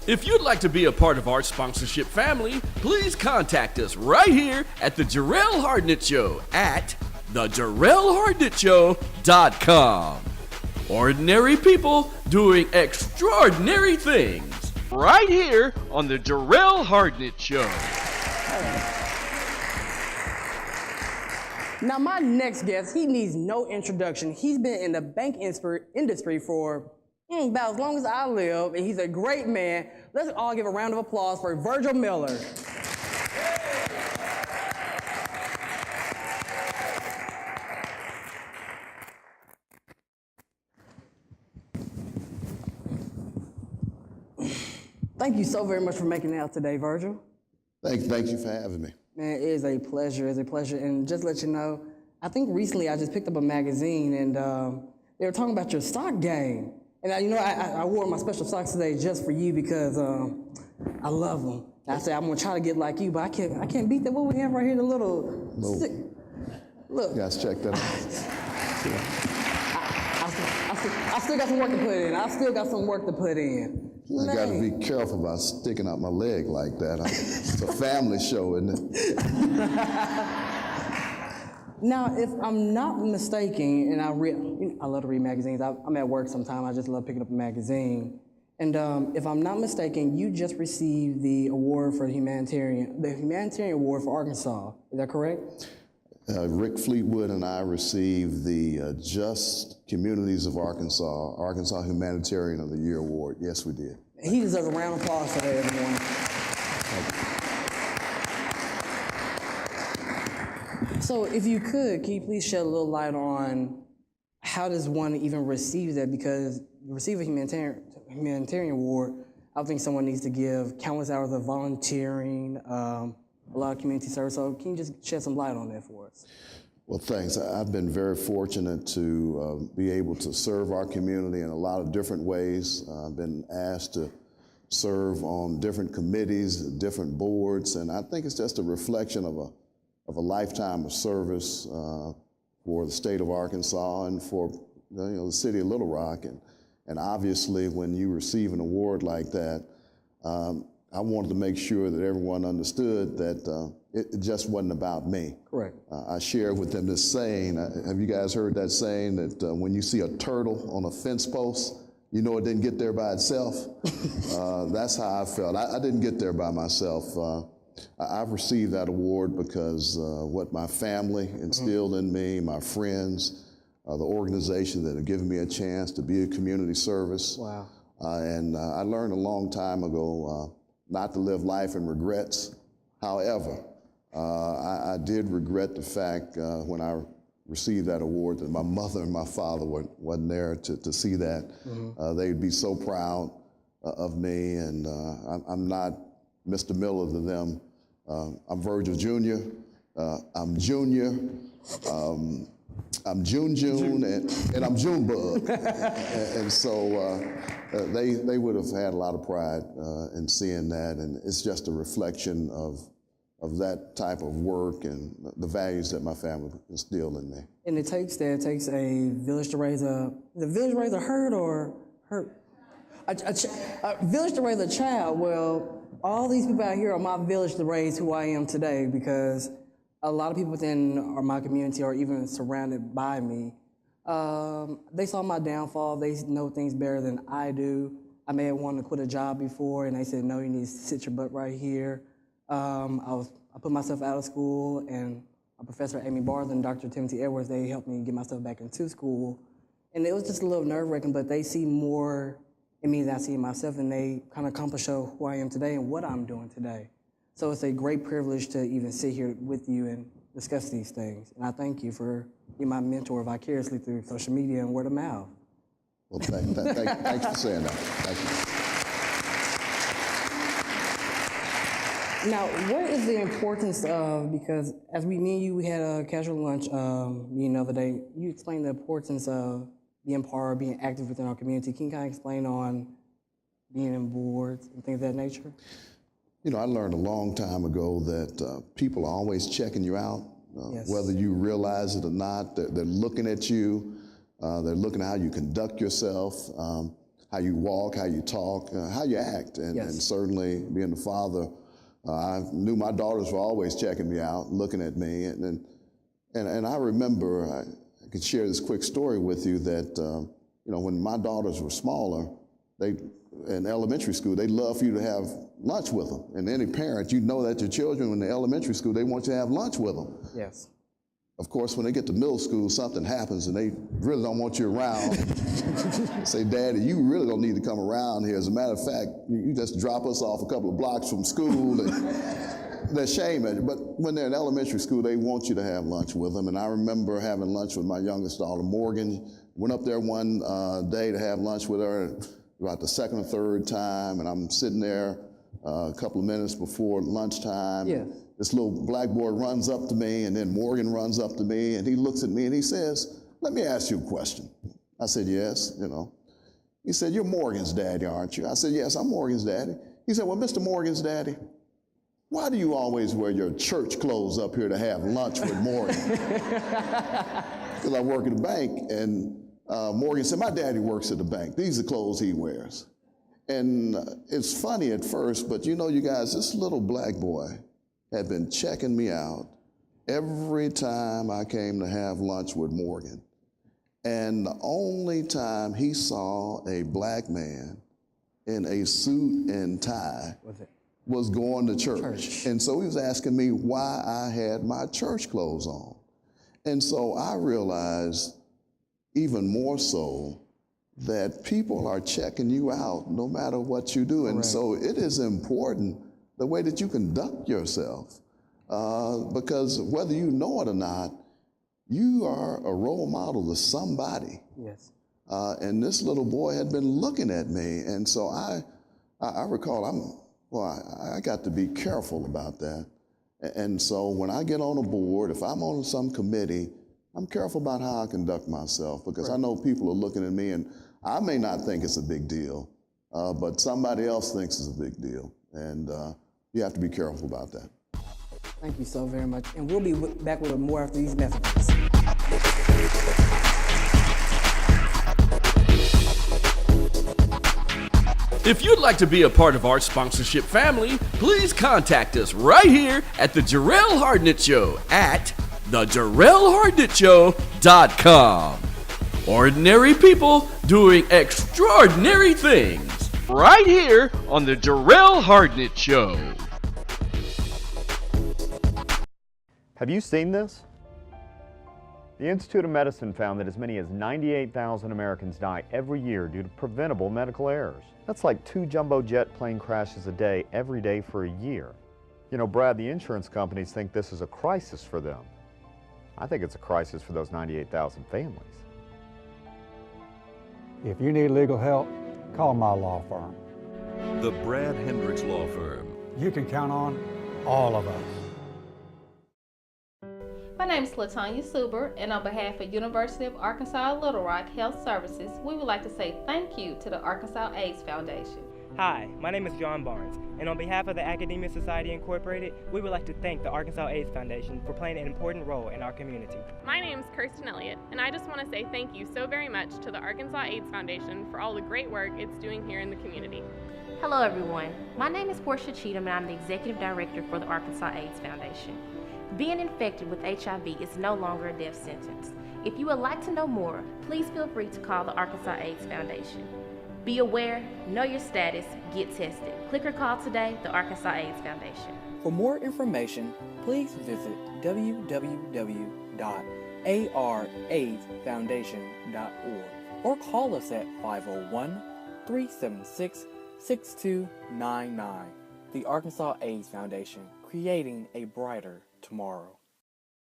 If you'd like to be a part of our sponsorship family, please contact us right here at the Jarrell Hardnett Show at thejarrellhardnettshow.com. Ordinary people doing extraordinary things right here on the Jarrell Hardnett Show. Now, my next guest, he needs no introduction. He's been in the bank industry for about as long as I live, and he's a great man. Let's all give a round of applause for Virgil Miller. Thank you so very much for making it out today, Virgil. Thank you for having me. Man, it is a pleasure, And just to let you know, I think recently I just picked up a magazine and they were talking about your stock game. And I wore my special socks today just for you because I love them. I said I'm gonna try to get like you, but I can't beat that. What we have right here, the little stick. Look. You guys check that out. I still got some work to put in. I gotta be careful about sticking out my leg like that. It's a family show, isn't it? Now, if I'm not mistaken, and I love to read magazines. I'm at work sometime. I just love picking up a magazine. And if I'm not mistaken, you just received the award for the humanitarian award for Arkansas. Is that correct? Rick Fleetwood and I received the Just Communities of Arkansas Humanitarian of the Year Award. Yes, we did. He deserves a round of applause today, everyone. So if you could, can you please shed a little light on how does one even receive that? Because to receive a humanitarian award, I think someone needs to give countless hours of volunteering, a lot of community service. So can you just shed some light on that for us? Well, thanks. I've been very fortunate to be able to serve our community in a lot of different ways. I've been asked to serve on different committees, different boards, and I think it's just a reflection of a lifetime of service for the state of Arkansas and for the city of Little Rock. And obviously, when you receive an award like that, I wanted to make sure that everyone understood that it just wasn't about me. Correct. I shared with them this saying. Have you guys heard that saying that when you see a turtle on a fence post, you know it didn't get there by itself? That's how I felt. I didn't get there by myself. I've received that award because what my family instilled in me, my friends, the organization that have given me a chance to be a community service. Wow. And I learned a long time ago not to live life in regrets. However, I did regret the fact when I received that award that my mother and my father wasn't there to see that. They'd be so proud of me, and I'm not Mr. Miller to them. I'm Virgil Jr., I'm Junior, I'm June, and I'm Junebug. and so they would have had a lot of pride in seeing that, and it's just a reflection of that type of work and the values that my family instilled in me. And it takes a village to raise a herd or herd? A village to raise a child. Well, all these people out here are my village to raise who I am today, because a lot of people within my community are even surrounded by me. They saw my downfall. They know things better than I do. I may have wanted to quit a job before, and they said, no, you need to sit your butt right here. I put myself out of school, and Professor Amy Barth and Dr. Timothy Edwards, they helped me get myself back into school. And it was just a little nerve-wracking, but they see more in me than I see in myself, and they kind of accomplish who I am today and what I'm doing today. So it's a great privilege to even sit here with you and discuss these things. And I thank you for being my mentor vicariously through social media and word of mouth. Well, thanks for saying that. Thank you. Now, what is the importance of, because as me and you, we had a casual lunch the other day, you explained the importance of being part, being active within our community. Can you kind of explain on being in boards and things of that nature? You know, I learned a long time ago that people are always checking you out, yes. Whether you realize it or not. They're looking at you. They're looking at how you conduct yourself. how you walk, how you talk, how you act. And, Yes. and certainly being the father, I knew my daughters were always checking me out, looking at me. And I remember, I could share this quick story with you that, when my daughters were smaller, in elementary school, they love for you to have lunch with them. And any parent, you know that your children in the elementary school, they want you to have lunch with them. Yes. Of course, when they get to middle school, something happens and they really don't want you around. Say, Daddy, you really don't need to come around here. As a matter of fact, you just drop us off a couple of blocks from school. And they're shaming. But when they're in elementary school, they want you to have lunch with them. And I remember having lunch with my youngest daughter, Morgan. Went up there one day to have lunch with her about the second or third time. And I'm sitting there a couple of minutes before lunchtime. Yeah. This little black boy runs up to me, and then Morgan runs up to me, and he looks at me and he says, "Let me ask you a question." I said, "Yes, He said, "You're Morgan's daddy, aren't you?" I said, "Yes, I'm Morgan's daddy." He said, "Well, Mr. Morgan's daddy, why do you always wear your church clothes up here to have lunch with Morgan?" Because I work at a bank, and Morgan said, "My daddy works at the bank. These are the clothes he wears." And it's funny at first, but you guys, this little black boy had been checking me out every time I came to have lunch with Morgan. And the only time he saw a black man in a suit and tie was going to church. And so he was asking me why I had my church clothes on. And so I realized even more so that people are checking you out no matter what you do. And so it is important the way that you conduct yourself, because whether you know it or not, you are a role model to somebody. Yes. And this little boy had been looking at me, and so I recall I got to be careful about that. And so when I get on a board, if I'm on some committee, I'm careful about how I conduct myself, because I know people are looking at me, and I may not think it's a big deal, but somebody else thinks it's a big deal, and you have to be careful about that. Thank you so very much. And we'll be back with more after these messages. If you'd like to be a part of our sponsorship family, please contact us right here at the Jarrell Hardnett Show at thejarrellhardnettshow.com. Ordinary people doing extraordinary things right here on the Jarrell Hardnett Show. Have you seen this? The Institute of Medicine found that as many as 98,000 Americans die every year due to preventable medical errors. That's like 2 jumbo jet plane crashes a day every day for a year. Brad, the insurance companies think this is a crisis for them. I think it's a crisis for those 98,000 families. If you need legal help, call my law firm. The Brad Hendricks Law Firm. You can count on all of us. My name is LaTanya Suber, and on behalf of University of Arkansas Little Rock Health Services, we would like to say thank you to the Arkansas AIDS Foundation. Hi, my name is John Barnes, and on behalf of the Academia Society Incorporated, we would like to thank the Arkansas AIDS Foundation for playing an important role in our community. My name is Kirsten Elliott, and I just want to say thank you so very much to the Arkansas AIDS Foundation for all the great work it's doing here in the community. Hello everyone, my name is Portia Cheatham and I'm the Executive Director for the Arkansas AIDS Foundation. Being infected with HIV is no longer a death sentence. If you would like to know more, please feel free to call the Arkansas AIDS Foundation. Be aware, know your status, get tested. Click or call today, the Arkansas AIDS Foundation. For more information, please visit www.araidfoundation.org or call us at 501-376-6299. The Arkansas AIDS Foundation, creating a brighter tomorrow.